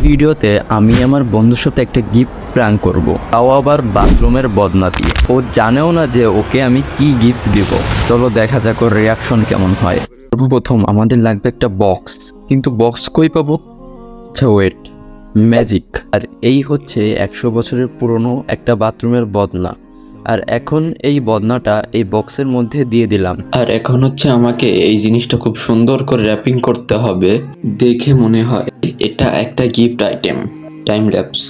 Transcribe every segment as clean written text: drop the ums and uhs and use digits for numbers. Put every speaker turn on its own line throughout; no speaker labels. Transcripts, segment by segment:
ভিডিওতে আমি আমার বন্ধুর সাথে একটা গিফট প্র্যাঙ্ক করব, তাও আবার বাথরুমের বদনা দিয়ে। ও জানেও না যে ওকে আমি কি গিফট দিব। চলো দেখা যাক ওর রিয়াকশন কেমন হয়। সর্বপ্রথম আমাদের লাগবে একটা বক্স, কিন্তু বক্স কই পাবো? আচ্ছা ওয়েট, ম্যাজিক। আর এই হচ্ছে 100 বছরের পুরনো একটা বাথরুমের বদনা। আর এখন এই বদনাটা এই বক্সের মধ্যে দিয়ে দিলাম। আর এখন হচ্ছে আমাকে এই জিনিসটা খুব সুন্দর করে র্যাপিং করতে হবে, দেখে মনে হয় এটা একটা গিফট আইটেম। Time lapse.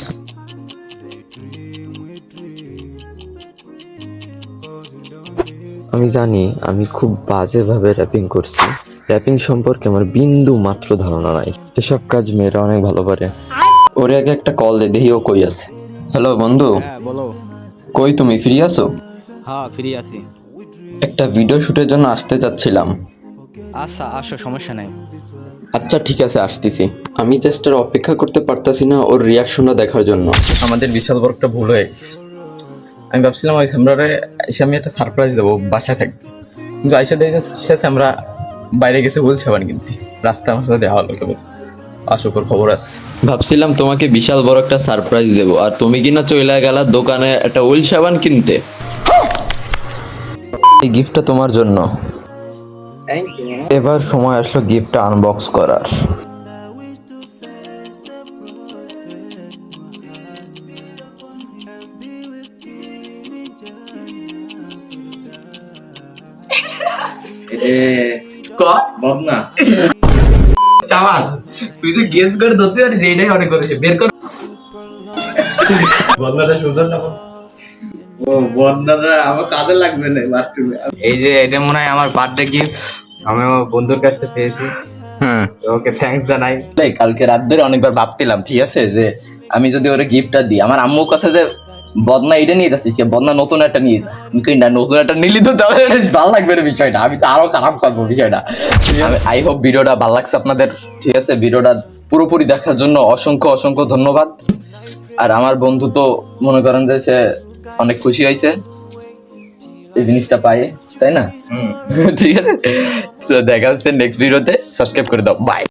আমি জানি আমি খুব বাজেভাবে র্যাপিং করছি। র্যাপিং সম্পর্কে আমার বিন্দু মাত্র ধারণা নাই। এসব কাজ মেয়েরা অনেক ভালো পারে। ওরে আগে একটা কল দে, দেখি ও কই আছে। হ্যালো বন্ধু।
হ্যাঁ বলো।
কই তুমি, ফ্রি আছো?
হ্যাঁ ফ্রি আছি।
একটা ভিডিও শুটের জন্য আসতে চাচ্ছিলাম।
আচ্ছা আসো, সমস্যা নাই।
আচ্ছা ঠিক আছে, আসতেছি। আমি জাস্ট আর অপেক্ষা করতে পারতাছি না ওর রিয়াকশনটা দেখার জন্য। আমাদের বিশাল বড় একটা ভুল হয়ে গেছে। আমি ভাবছিলাম ওই স্যামরারে এসে আমি একটা সারপ্রাইজ দেবো, বাসায় থাকতে। কিন্তু আইসা দেখে সে স্যামরা বাইরে গেছে বলছে আবার, কিন্তু রাস্তা আমার সাথে দেওয়া হলো কেবল। অশোকর খবর আছে। ভাবছিলাম তোমাকে বিশাল বড় একটা সারপ্রাইজ দেবো, আর তুমি কিনা চলে গেলা দোকানে একটা উইল সাবান কিনতে। এই গিফটটা তোমার জন্য। এবার সময় আসলো গিফটটা আনবক্স করার।
বদনা সাবাস, তুই যে গেস করে ধরতে পারিস এইটাই অনেক করেছে। বের কর বদনাটা সুন্দর না? ও বদনাটা আমার কাজে লাগবে না বাথরুমে। এই যে এটা মনে হয় আমার বার্থডে গিফট, আমি আমার বন্ধুর কাছ থেকে পেয়েছি। ওকে থ্যাঙ্কস জানাই।
কালকে রাত ধরে অনেকবার ভাবছিলাম, ঠিক আছে, যে আমি যদি ওরে গিফটটা দিই। আমার আম্মুর কাছে যে বদনা এটা নিয়ে যাচ্ছি, সে বদনা নতুন একটা নিয়ে না, নতুন একটা নিলি তো তাহলে ভালো লাগবে না বিষয়টা। আমি তো আরো খারাপ করবো বিষয়টা। আই হোপ ভিডিওটা ভালো লাগছে আপনাদের। ঠিক আছে, ভিডিওটা পুরোপুরি দেখার জন্য অসংখ্য অসংখ্য ধন্যবাদ। আর আমার বন্ধু তো মনে করেন যে সে অনেক খুশি হয়েছে এই জিনিসটা পায়ে, তাই না? ঠিক আছে, তো দেখা হচ্ছে নেক্সট ভিডিওতে। সাবস্ক্রাইব করে দাও, বাই।